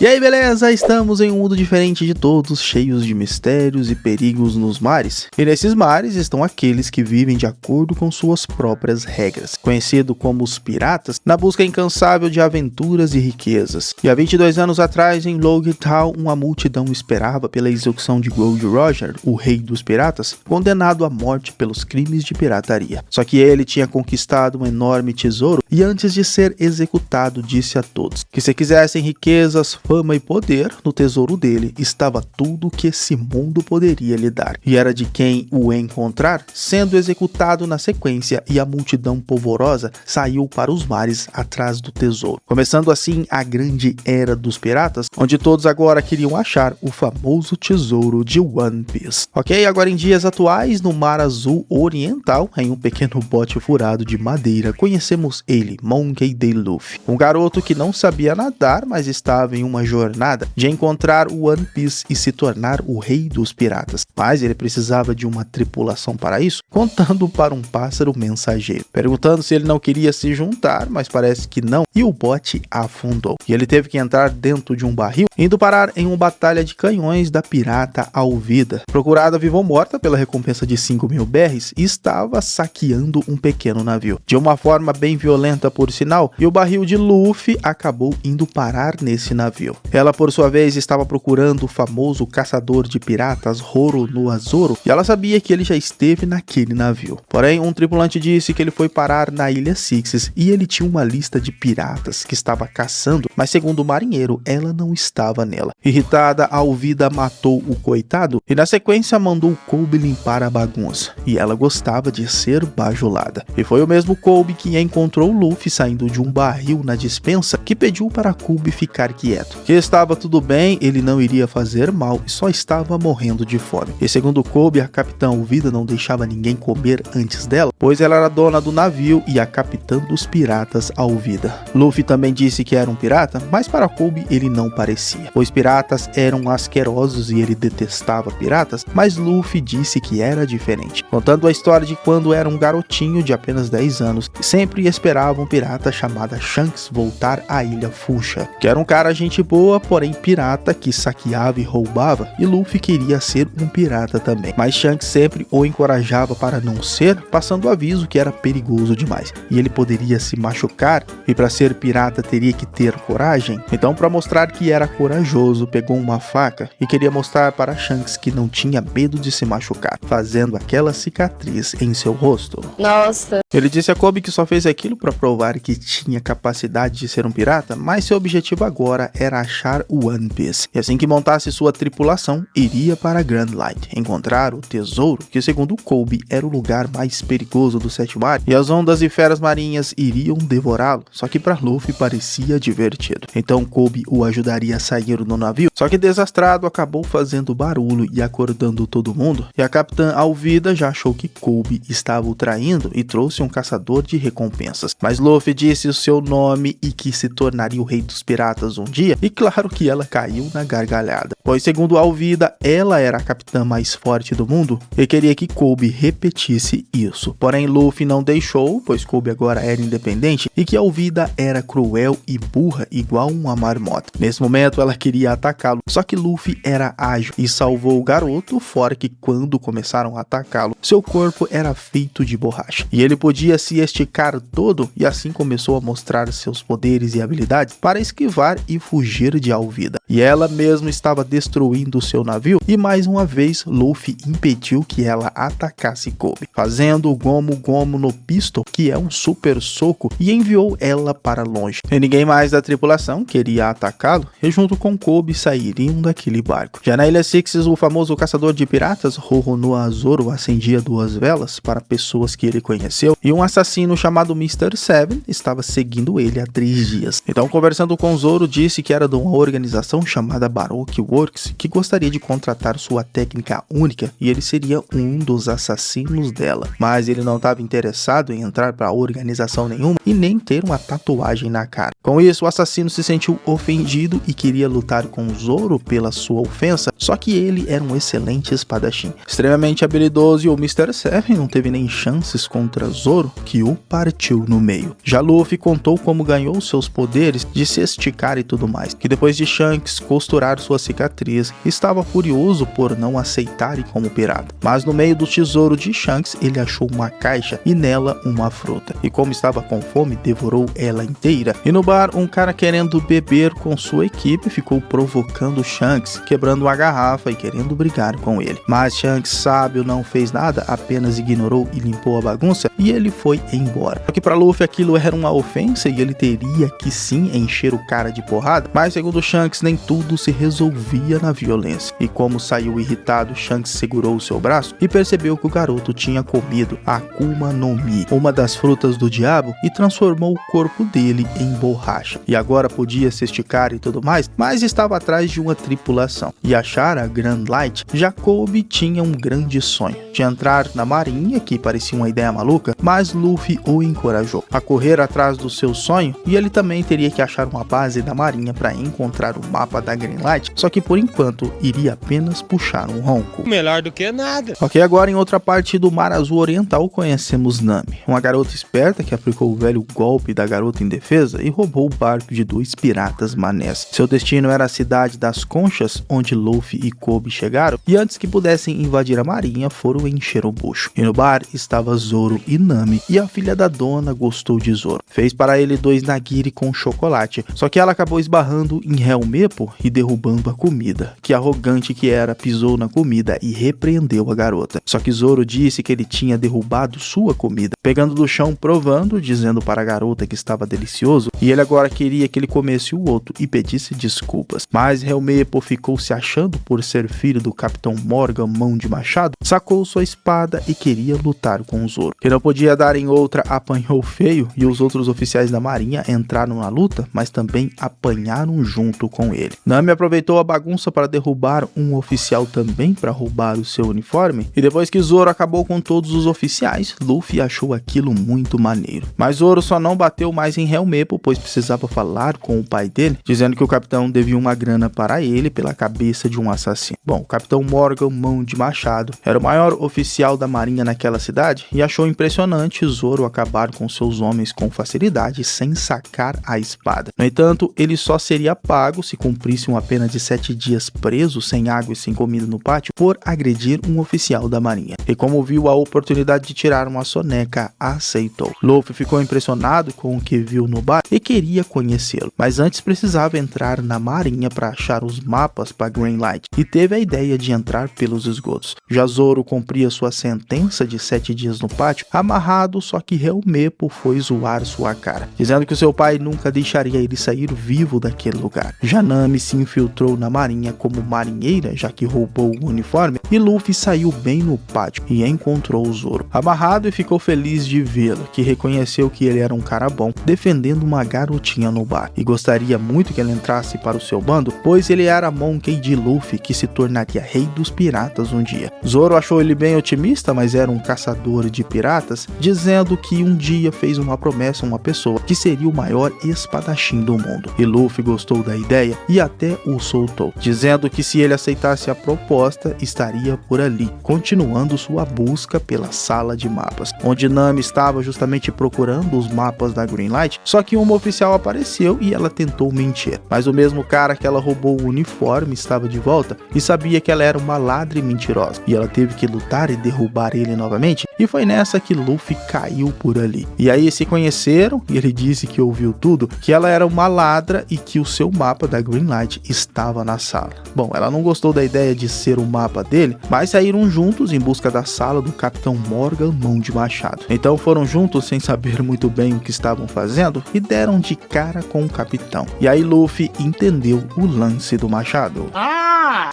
E aí, beleza? Estamos em um mundo diferente de todos, cheios de mistérios e perigos nos mares. E nesses mares estão aqueles que vivem de acordo com suas próprias regras, conhecido como os piratas, na busca incansável de aventuras e riquezas. E há 22 anos atrás, em Loguetown, uma multidão esperava pela execução de Gold Roger, o rei dos piratas, condenado à morte pelos crimes de pirataria. Só que ele tinha conquistado um enorme tesouro e antes de ser executado disse a todos que se quisessem riquezas, fama e poder, no tesouro dele estava tudo o que esse mundo poderia lhe dar. E era de quem o encontrar, sendo executado na sequência, e a multidão polvorosa saiu para os mares atrás do tesouro. Começando assim a grande era dos piratas, onde todos agora queriam achar o famoso tesouro de One Piece. Ok, agora em dias atuais, no Mar Azul Oriental, em um pequeno bote furado de madeira, conhecemos ele, Monkey D. Luffy. Um garoto que não sabia nadar, mas estava em uma jornada de encontrar o One Piece e se tornar o rei dos piratas. Mas ele precisava de uma tripulação para isso, contando para um pássaro mensageiro, perguntando se ele não queria se juntar, mas parece que não, e o bote afundou. E ele teve que entrar dentro de um barril, indo parar em uma batalha de canhões da pirata Alvida. Procurada viva ou morta pela recompensa de 5.000 berries, estava saqueando um pequeno navio, de uma forma bem violenta por sinal, e o barril de Luffy acabou indo parar nesse navio. Ela, por sua vez, estava procurando o famoso caçador de piratas Roronoa Zoro, e ela sabia que ele já esteve naquele navio. Porém, um tripulante disse que ele foi parar na Ilha Sixes e ele tinha uma lista de piratas que estava caçando, mas segundo o marinheiro, ela não estava nela. Irritada, a Alvida matou o coitado e na sequência mandou Kobe limpar a bagunça, e ela gostava de ser bajulada. E foi o mesmo Kobe que encontrou Luffy saindo de um barril na despensa, que pediu para Kobe ficar quieto, que estava tudo bem, ele não iria fazer mal e só estava morrendo de fome. E segundo Kobe, a capitã Alvida não deixava ninguém comer antes dela, pois ela era dona do navio e a capitã dos piratas Alvida. Luffy também disse que era um pirata, mas para Kobe ele não parecia, pois piratas eram asquerosos e ele detestava piratas, mas Luffy disse que era diferente, contando a história de quando era um garotinho de apenas 10 anos e sempre esperava um pirata chamado Shanks voltar à Ilha Fuchsia, que era um cara gente boa, porém pirata que saqueava e roubava, e Luffy queria ser um pirata também, mas Shanks sempre o encorajava para não ser, passando o aviso que era perigoso demais e ele poderia se machucar, e para ser pirata teria que ter coragem. Então, para mostrar que era corajoso, pegou uma faca e queria mostrar para Shanks que não tinha medo de se machucar, fazendo aquela cicatriz em seu rosto. Nossa. Ele disse a Kobe que só fez aquilo para provar que tinha capacidade de ser um pirata, mas seu objetivo agora era achar o One Piece. E assim que montasse sua tripulação, iria para Grand Light, encontrar o tesouro, que segundo Kobe era o lugar mais perigoso do 7 mares, e as ondas e feras marinhas iriam devorá-lo, só que para Luffy parecia divertido. Então Kobe o ajudaria a sair no navio, só que desastrado acabou fazendo barulho e acordando todo mundo, e a capitã Alvida já achou que Kobe estava o traindo e trouxe um caçador de recompensas. Mas Luffy disse o seu nome e que se tornaria o rei dos piratas um dia, e claro que ela caiu na gargalhada, pois segundo Alvida, ela era a capitã mais forte do mundo e queria que Kobe repetisse isso. Porém Luffy não deixou, pois Kobe agora era independente e que Alvida era cruel e burra igual uma marmota. Nesse momento ela queria atacá-lo, só que Luffy era ágil e salvou o garoto, fora que quando começaram a atacá-lo, seu corpo era feito de borracha e ele podia se esticar todo, e assim começou a mostrar seus poderes e habilidades para esquivar e fugir de Alvida. E ela mesmo estava destruindo seu navio, e mais uma vez Luffy impediu que ela atacasse Kobe, fazendo o Gomu Gomu no Pistol, que é um super soco, e enviou ela para longe. E ninguém mais da tripulação queria atacá-lo, e junto com Kobe sairiam daquele barco. Já na Ilha Sixes, o famoso caçador de piratas Roronoa Zoro acendia 2 velas para pessoas que ele conheceu, e um assassino chamado Mr. Seven estava seguindo ele há 3 dias. Então, conversando com Zoro, disse que era de uma organização chamada Baroque Works, que gostaria de contratar sua técnica única, e ele seria um dos assassinos dela. Mas ele não estava interessado em entrar para organização nenhuma e nem ter uma tatuagem na cara. Com isso, o assassino se sentiu ofendido e queria lutar com Zoro pela sua ofensa, só que ele era um excelente espadachim, extremamente habilidoso, e o Mr. Seven não teve nem chances contra Zoro, que o partiu no meio. Já Luffy contou como ganhou seus poderes de se esticar e tudo mais, que depois de Shanks costurar sua cicatriz, estava furioso por não aceitarem como pirata, mas no meio do tesouro de Shanks ele achou uma caixa e nela uma fruta, e como estava com fome, devorou ela inteira. E no bar, um cara querendo beber com sua equipe ficou provocando Shanks, quebrando uma garrafa e querendo brigar com ele, mas Shanks, sábio, não fez nada, apenas ignorou e limpou a bagunça, e ele foi embora. Só que para Luffy aquilo era uma ofensa e ele teria que sim encher o cara de porrada, mas segundo Shanks nem tudo se resolvia na violência, e como saiu irritado, Shanks segurou seu braço e percebeu que o garoto tinha comido a Akuma no Mi, uma das frutas do diabo, e transformou o corpo dele em borracha, e agora podia se esticar e tudo mais, mas estava atrás de uma tripulação, e achar a Grand Light. Jacob tinha um grande sonho de entrar na marinha, que parecia uma ideia maluca, mas Luffy o encorajou a correr atrás do seu sonho, e ele também teria que achar uma base da marinha para encontrar o mapa da Grand Light, só que por enquanto iria apenas puxar um ronco. Melhor do que nada. Ok, agora em outra parte do Mar Azul Oriental conhecemos Nami, uma garota esperta que aplicou o velho golpe da garota indefesa e roubou o barco de 2 piratas manés. Seu destino era a cidade das Conchas, onde Luffy e Kobe chegaram, e antes que pudessem invadir a marinha, foram encher o bucho. E no bar estava Zoro e Nami, e a filha da dona gostou de Zoro. Fez para ele 2 nagiri com chocolate, só que ela acabou esbarrando em Helmeppo e derrubando a comida, que arrogante que era, pisou na comida e repreendeu a garota. Só que Zoro disse que ele tinha derrubado sua comida, pegando do chão, provando, dizendo para a garota que estava delicioso, e ele agora queria que ele comesse o outro e pedisse desculpas. Mas Helmeppo ficou se achando por ser filho do Capitão Morgan Mão de Machado, sacou sua espada e queria lutar com Zoro, que não podia dar em outra, apanhou feio, e os outros oficiais da marinha entraram na luta, mas também apanharam junto com ele. Nami aproveitou a bagunça para derrubar um oficial também para roubar o seu uniforme, e depois que Zoro acabou com todos os oficiais, Luffy achou aquilo muito maneiro. Mas Zoro só não bateu mais em Helmeppo, pois precisava falar com o pai dele, dizendo que o capitão devia uma grana para ele pela cabeça de um assassino. Bom, o Capitão Morgan Mão de Machado era o maior oficial da marinha naquela cidade e achou impressionante Zoro acabar com seus homens com facilidade sem sacar a espada. No entanto, ele só seria pago se cumprisse uma pena de 7 dias preso, sem água e sem comida no pátio, por agredir um oficial da marinha. E como viu a oportunidade de tirar uma soneca, aceitou. Luffy ficou impressionado com o que viu no bar e queria conhecê-lo, mas antes precisava entrar na marinha para achar os mapas para Grand Light, e teve a ideia de entrar pelos esgotos. Já Zoro cumpria sua sentença de 7 dias no pátio, amarrado, só que Helmeppo foi zoar sua cara, dizendo que o seu pai nunca deixaria ele sair vivo daquele lugar. Já Nami se infiltrou na marinha como marinheira, já que roubou o uniforme, e Luffy saiu bem no pátio e encontrou o Zoro amarrado e ficou feliz de vê-lo, que reconheceu que ele era um cara bom, defendendo uma garotinha no bar, e gostaria muito que ele entrasse para o seu bando, pois ele era Monkey de Luffy, que se tornaria rei dos piratas um dia. Zoro achou ele bem otimista, mas era um caçador de piratas, dizendo que um dia fez uma promessa a uma pessoa que seria o maior espadachim do mundo, e Luffy gostou da ideia e até o soltou, dizendo que se ele aceitasse a proposta, estaria por ali, continuando sua busca pela sala de mapas, onde Nami estava justamente procurando os mapas da Green Light, só que uma oficial apareceu e ela tentou mentir, mas o mesmo cara que ela roubou o uniforme estava de volta e sabia que ela era uma ladra e mentirosa, e ela teve que lutar e derrubar ele novamente, e foi nessa que Luffy caiu por ali. E aí se conheceram, e ele disse que ouviu tudo, que ela era uma ladra e que o seu mapa da Green Light estava na sala. Bom, ela não gostou da ideia de ser o mapa dele, mas saíram juntos em busca da sala do Capitão Morgan Mão de Machado. Então foram juntos sem saber muito bem o que estavam fazendo e deram de cara com o capitão. E aí Luffy entendeu o lance do machado.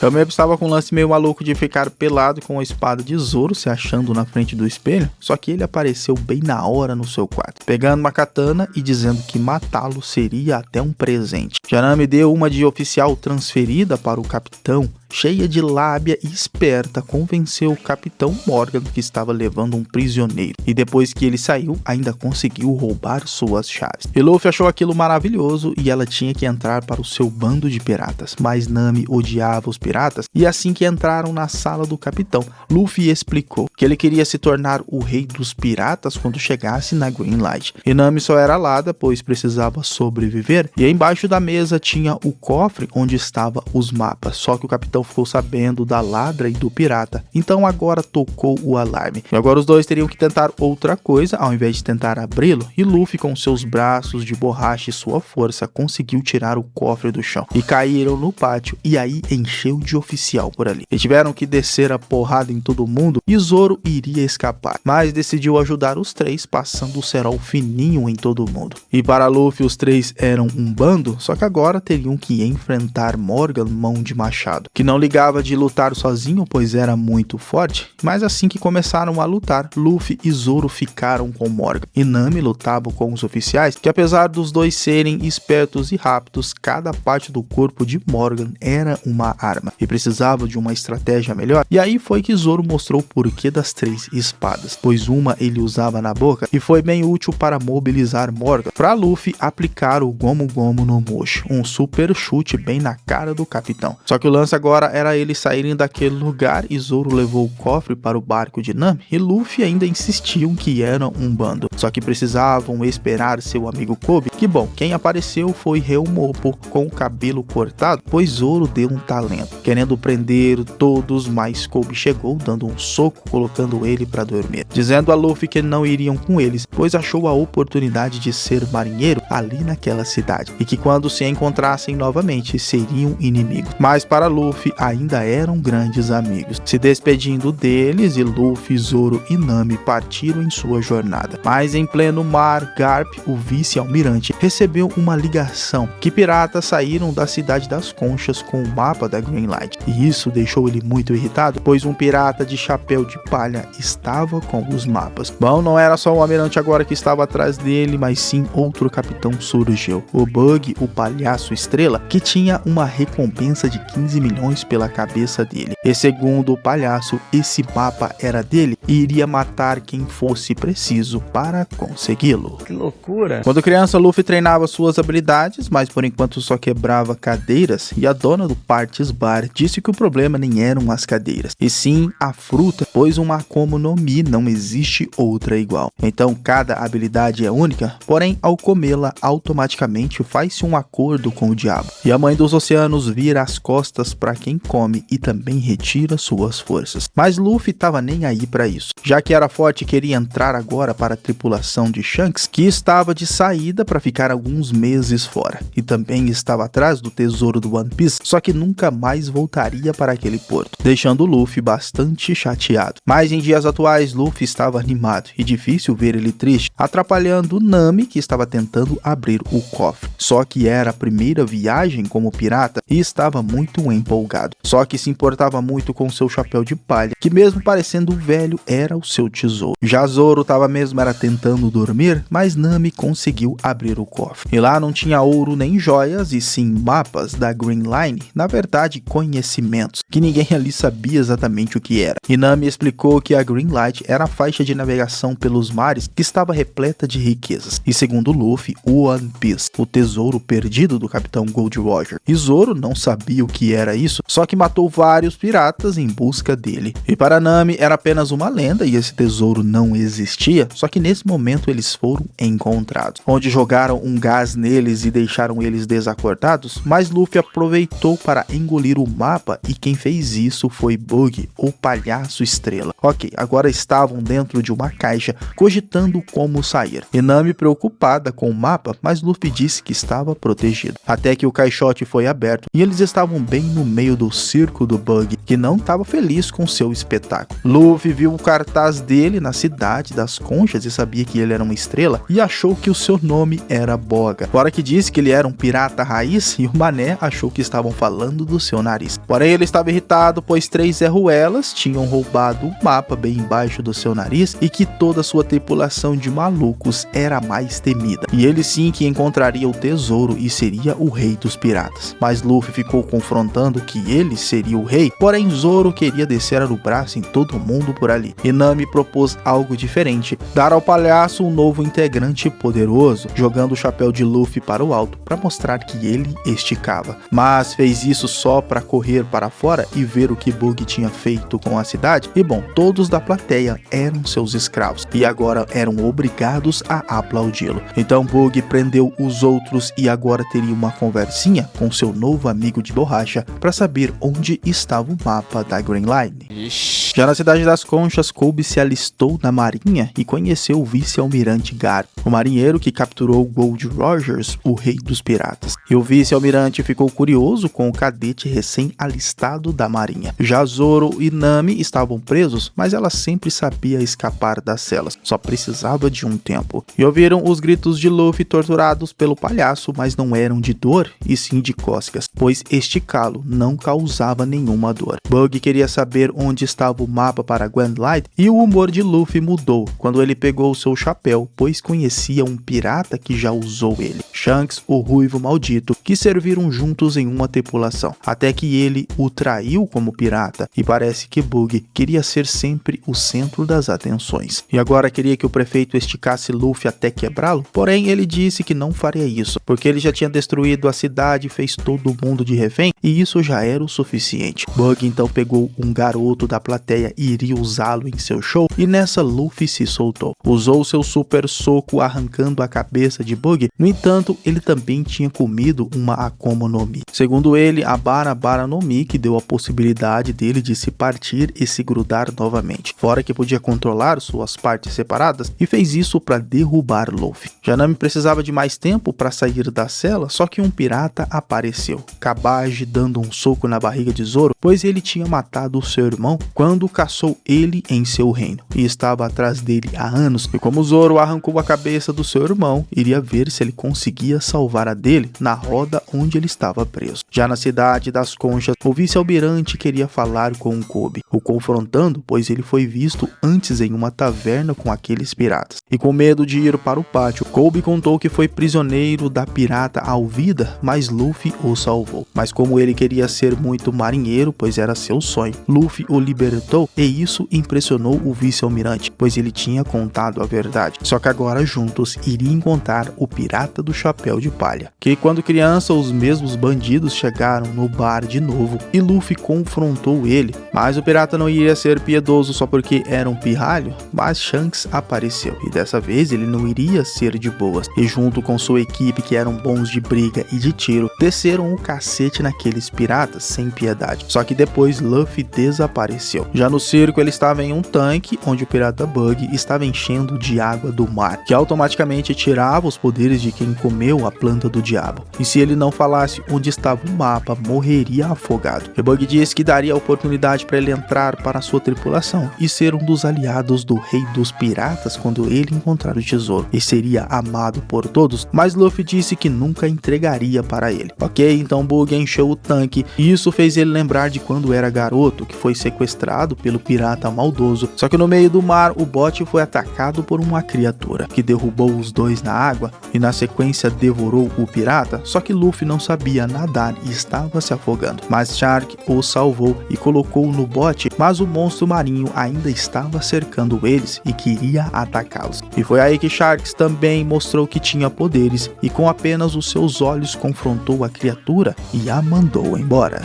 Também estava com um lance meio maluco de ficar pelado com a espada de Zoro se achando na frente do espelho, só que ele apareceu bem na hora no seu quarto, pegando uma katana e dizendo que matá-lo seria até um presente. Já Nami deu uma de oficial transferida para o capitão, cheia de lábia e esperta, convenceu o Capitão Morgan que estava levando um prisioneiro. E depois que ele saiu, ainda conseguiu roubar suas chaves. E Luffy achou aquilo maravilhoso e ela tinha que entrar para o seu bando de piratas. Mas Nami odiava os piratas e assim que entraram na sala do capitão, Luffy explicou que ele queria se tornar o rei dos piratas quando chegasse na Green Light. E Nami só era alada, pois precisava sobreviver, e embaixo da mesa tinha o cofre onde estavam os mapas. Só que o capitão ficou sabendo da ladra e do pirata, então agora tocou o alarme. E agora os dois teriam que tentar outra coisa ao invés de tentar abri-lo, e Luffy com seus braços de borracha e sua força conseguiu tirar o cofre do chão. E caíram no pátio, e aí encheu de oficial por ali. E tiveram que descer a porrada em todo mundo, e Zoro iria escapar, mas decidiu ajudar os três, passando o cerol fininho em todo mundo. E para Luffy os três eram um bando, só que agora teriam que enfrentar Morgan mão de machado, que não ligava de lutar sozinho, pois era muito forte. Mas assim que começaram a lutar, Luffy e Zoro ficaram com Morgan, e Nami lutava com os oficiais, que apesar dos dois serem espertos e rápidos, cada parte do corpo de Morgan era uma arma, e precisava de uma estratégia melhor. E aí foi que Zoro mostrou o porquê das 3 espadas, pois uma ele usava na boca, e foi bem útil para mobilizar Morgan, para Luffy aplicar o Gomu Gomu no Moshi, um super chute bem na cara do capitão. Só que o lance agora era eles saírem daquele lugar, e Zoro levou o cofre para o barco de Nami, e Luffy ainda insistiam que eram um bando, só que precisavam esperar seu amigo Kobe, que bom, quem apareceu foi Ryumopo com o cabelo cortado, pois Zoro deu um talento, querendo prender todos, mas Kobe chegou dando um soco, colocando ele para dormir, dizendo a Luffy que não iriam com eles, pois achou a oportunidade de ser marinheiro ali naquela cidade, e que quando se encontrassem novamente seriam inimigos, mas para Luffy ainda eram grandes amigos. Se despedindo deles, e Luffy, Zoro e Nami partiram em sua jornada. Mas em pleno mar, Garp, o vice-almirante, recebeu uma ligação que piratas saíram da cidade das Conchas com o mapa da Green Light, e isso deixou ele muito irritado, pois um pirata de chapéu de palha estava com os mapas. Bom, não era só o almirante agora que estava atrás dele, mas sim outro capitão surgiu, o Bug, o palhaço estrela, que tinha uma recompensa de 15 milhões pela cabeça dele. E segundo o palhaço, esse mapa era dele e iria matar quem fosse preciso para consegui-lo. Que loucura! Quando criança, Luffy treinava suas habilidades, mas por enquanto só quebrava cadeiras, e a dona do Parties Bar disse que o problema nem eram as cadeiras, e sim a fruta, pois uma Akuma no Mi não existe outra igual. Então cada habilidade é única, porém ao comê-la automaticamente faz-se um acordo com o diabo, e a mãe dos oceanos vira as costas para quem come e também retira suas forças. Mas Luffy tava nem aí para isso, já que era forte e queria entrar agora para a tripulação de Shanks, que estava de saída para ficar alguns meses fora, e também estava atrás do tesouro do One Piece, só que nunca mais voltaria para aquele porto, deixando Luffy bastante chateado. Mas em dias atuais, Luffy estava animado, e difícil ver ele triste, atrapalhando Nami, que estava tentando abrir o cofre. Só que era a primeira viagem como pirata e estava muito empolgado, só que se importava muito com seu chapéu de palha, que mesmo parecendo velho era o seu tesouro. Já Zoro estava mesmo era tentando dormir, mas Nami conseguiu abrir o cofre, e lá não tinha ouro nem joias, e sim mapas da Green Line, na verdade conhecimentos, que ninguém ali sabia exatamente o que era. E Nami explicou que a Green Light era a faixa de navegação pelos mares que estava repleta de riquezas, e segundo Luffy, o One Piece, o tesouro perdido do Capitão Gold Roger. E Zoro não sabia o que era isso, só que matou vários piratas em busca dele. E para Nami era apenas uma lenda e esse tesouro não existia, só que nesse momento eles foram encontrados, onde jogaram um gás neles e deixaram eles desacordados, mas Luffy aproveitou para engolir o mapa, e quem fez isso foi Bug, o palhaço estrela. Ok, agora estavam dentro de uma caixa, cogitando como sair. E Nami preocupada com o mapa, mas Luffy disse que estava protegido. Até que o caixote foi aberto, e eles estavam bem no meio do circo do Bug, que não estava feliz com seu espetáculo. Luffy viu o cartaz dele na cidade das conchas e sabia que ele era uma estrela e achou que o seu nome era Boga. Fora que disse que ele era um pirata raiz e o mané achou que estavam falando do seu nariz. Porém, ele estava irritado, pois 3 Zé Ruelas tinham roubado um mapa bem embaixo do seu nariz e que toda sua tripulação de malucos era a mais temida. E ele sim que encontraria o tesouro e seria o rei dos piratas. Mas Luffy ficou confrontando que ele seria o rei, porém Zoro queria descer o braço em todo mundo por ali. E Nami propôs algo diferente, dar ao palhaço um novo integrante poderoso, jogando o chapéu de Luffy para o alto para mostrar que ele esticava. Mas fez isso só para correr para fora e ver o que Bug tinha feito com a cidade. E bom, todos da plateia eram seus escravos e agora eram obrigados a aplaudi-lo. Então Bug prendeu os outros e agora teria uma conversinha com seu novo amigo de borracha para saber onde estava o mapa da Grand Line. Já na cidade das conchas, Kobe se alistou na marinha e conheceu o vice-almirante Garp, o marinheiro que capturou Gold Rogers, o rei dos piratas. E o vice-almirante ficou curioso com o cadete recém-alistado da marinha. Já Zoro e Nami estavam presos, mas ela sempre sabia escapar das celas, só precisava de um tempo. E ouviram os gritos de Luffy torturados pelo palhaço, mas não eram de dor, e sim de cócegas, pois esticá-lo não causava nenhuma dor. Bug queria saber onde estava o mapa para Grand Line e o humor de Luffy mudou quando ele pegou seu chapéu, pois conhecia um pirata que já usou ele, Shanks, o ruivo maldito, que serviram juntos em uma tripulação, até que ele o traiu como pirata e parece que Bug queria ser sempre o centro das atenções. E agora queria que o prefeito esticasse Luffy até quebrá-lo, porém ele disse que não faria isso, porque ele já tinha destruído a cidade e fez todo mundo de refém e isso já era o suficiente. Bug então pegou um garoto da plateia e iria usá-lo em seu show e nessa Luffy se soltou. Usou seu super soco arrancando a cabeça de Bug, no entanto ele também tinha comido uma Akuma no Mi. Segundo ele, a Bara Bara no Mi que deu a possibilidade dele de se partir e se grudar novamente, fora que podia controlar suas partes separadas e fez isso para derrubar Luffy. Já Nami precisava de mais tempo para sair da cela, só que um pirata apareceu, Kabage dando um soco na barriga de Zoro, pois ele tinha matado seu irmão quando caçou ele em seu reino e estava atrás dele há anos, e como Zoro arrancou a cabeça do seu irmão, iria ver se ele conseguia salvar a dele na roda onde ele estava preso. Já na cidade das conchas, o vice-almirante queria falar com Kobe, o confrontando, pois ele foi visto antes em uma taverna com aqueles piratas. E com medo de ir para o pátio, Kobe contou que foi prisioneiro da pirata Alvida, mas Luffy o salvou. Mas como ele queria ser muito marinheiro, pois era seu sonho, Luffy o libertou e isso impressionou o vice-almirante, pois ele tinha contado a verdade. Só que agora juntos iriam encontrar o pirata do chapéu de palha, que quando criança os mesmos bandidos chegaram no bar de novo e Luffy confrontou ele, mas o pirata não iria ser piedoso só porque era um pirralho, mas Shanks apareceu e dessa vez ele não iria ser de boas e junto com sua equipe que eram bons de briga e de tiro, desceram o cacete naqueles piratas sem piedade. Só que depois Luffy desapareceu. Já no circo ele estava em um tanque onde o pirata Bug estava enchendo de água do mar, que automaticamente tirava os poderes de quem comeu a planta do diabo. E se ele não falasse onde estava o mapa, morreria afogado. E Bug disse que daria a oportunidade para ele entrar para a sua tripulação e ser um dos aliados do rei dos piratas quando ele encontrar o tesouro, e seria amado por todos, mas Luffy disse que nunca entregaria para ele. Ok, então Bug encheu o tanque e isso fez ele lembrar de quando era garoto, que foi sequestrado pelo pirata maldoso, só que no meio do mar o bote foi atacado por uma criatura, que derrubou os dois na água e na sequência devorou o pirata, só que Luffy não sabia nadar e estava se afogando, mas Shark o salvou e colocou no bote, mas o monstro marinho ainda estava cercando eles e queria atacá-los. E foi aí que Sharks também mostrou que tinha poderes e com apenas os seus olhos confrontou a criatura e a mandou embora.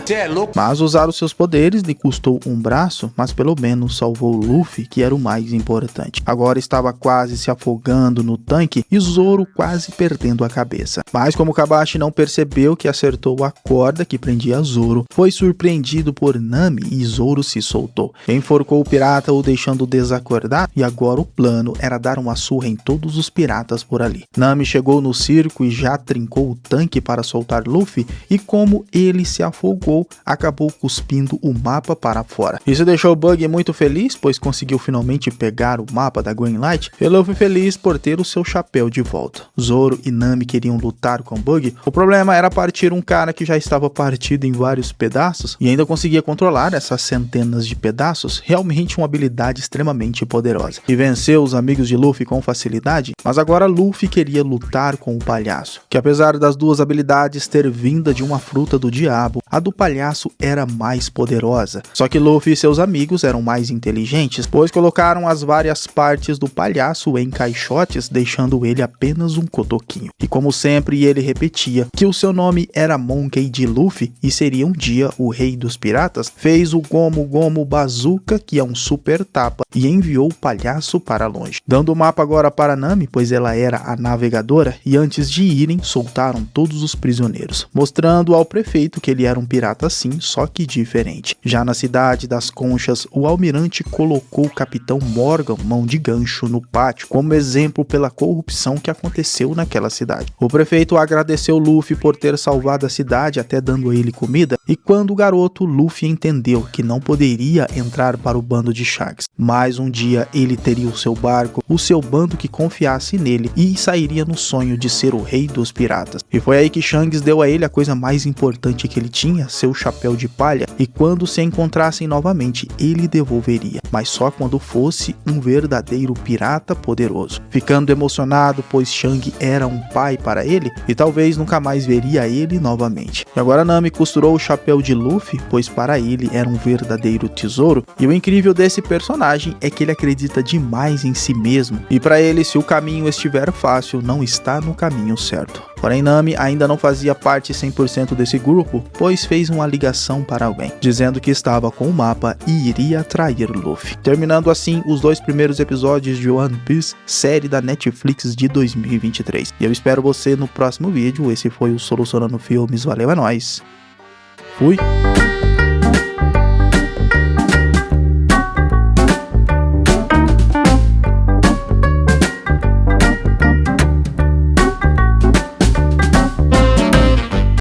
Mas usar os seus poderes lhe custou um braço mas pelo menos salvou Luffy, que era o mais importante. Agora estava quase se afogando no tanque e Zoro quase perdendo a cabeça. Mas como Kabashi não percebeu que acertou a corda que prendia Zoro, foi surpreendido por Nami e Zoro se soltou. Enforcou o pirata, o deixando desacordado, e agora o plano era dar uma surra em todos os piratas por ali. Nami chegou no circo e já trincou o tanque para soltar Luffy, e como ele se afogou, acabou cuspindo o mapa para fora. Isso deixou Bug muito feliz, pois conseguiu finalmente pegar o mapa da Green Light, e Luffy feliz por ter o seu chapéu de volta. Zoro e Nami queriam lutar com Bug. O problema era partir um cara que já estava partido em vários pedaços e ainda conseguia controlar essas centenas de pedaços, realmente uma habilidade extremamente poderosa. E venceu os amigos de Luffy com facilidade, mas agora Luffy queria lutar com o palhaço, que apesar das duas habilidades ter vinda de uma fruta do diabo, a do palhaço era mais poderosa. Só que Luffy e seus amigos eram mais inteligentes, pois colocaram as várias partes do palhaço em caixotes, deixando ele apenas um cotoquinho. E como sempre, ele repetia que o seu nome era Monkey D. Luffy e seria um dia o rei dos piratas, fez o Gomu Gomu Bazooka, que é um super tapa, e enviou o palhaço para longe. Dando o mapa agora para Nami, pois ela era a navegadora, e antes de irem, soltaram todos os prisioneiros, mostrando ao prefeito que ele era um pirata sim, só que diferente. Já na cidade das Conchas, o almirante colocou o capitão Morgan, mão de gancho, no pátio, como exemplo pela corrupção que aconteceu naquela cidade. O prefeito agradeceu Luffy por ter salvado a cidade, até dando a ele comida, e quando o garoto, Luffy entendeu que não poderia entrar para o bando de Shanks, mas um dia ele teria o seu barco, o seu bando que confiasse nele, e sairia no sonho de ser o rei dos piratas. E foi aí que Shanks deu a ele a coisa mais importante que ele tinha, seu chapéu de palha, e quando se encontrassem novamente, ele devolveria, mas só quando fosse um verdadeiro pirata poderoso. Ficando emocionado, pois Shanks era um pai para ele, e talvez nunca mais veria ele novamente. E agora Nami costurou o chapéu de Luffy, pois para ele era um verdadeiro tesouro, e o incrível desse personagem é que ele acredita demais em si mesmo, e para ele, se o caminho estiver fácil, não está no caminho certo. Porém, Nami ainda não fazia parte 100% desse grupo, pois fez uma ligação para alguém, dizendo que estava com o mapa e iria trair Luffy. Terminando assim os 2 primeiros episódios de One Piece, série da Netflix de 2023. E eu espero você no próximo vídeo. Esse foi o Solucionando Filmes. Valeu, é nóis. Fui!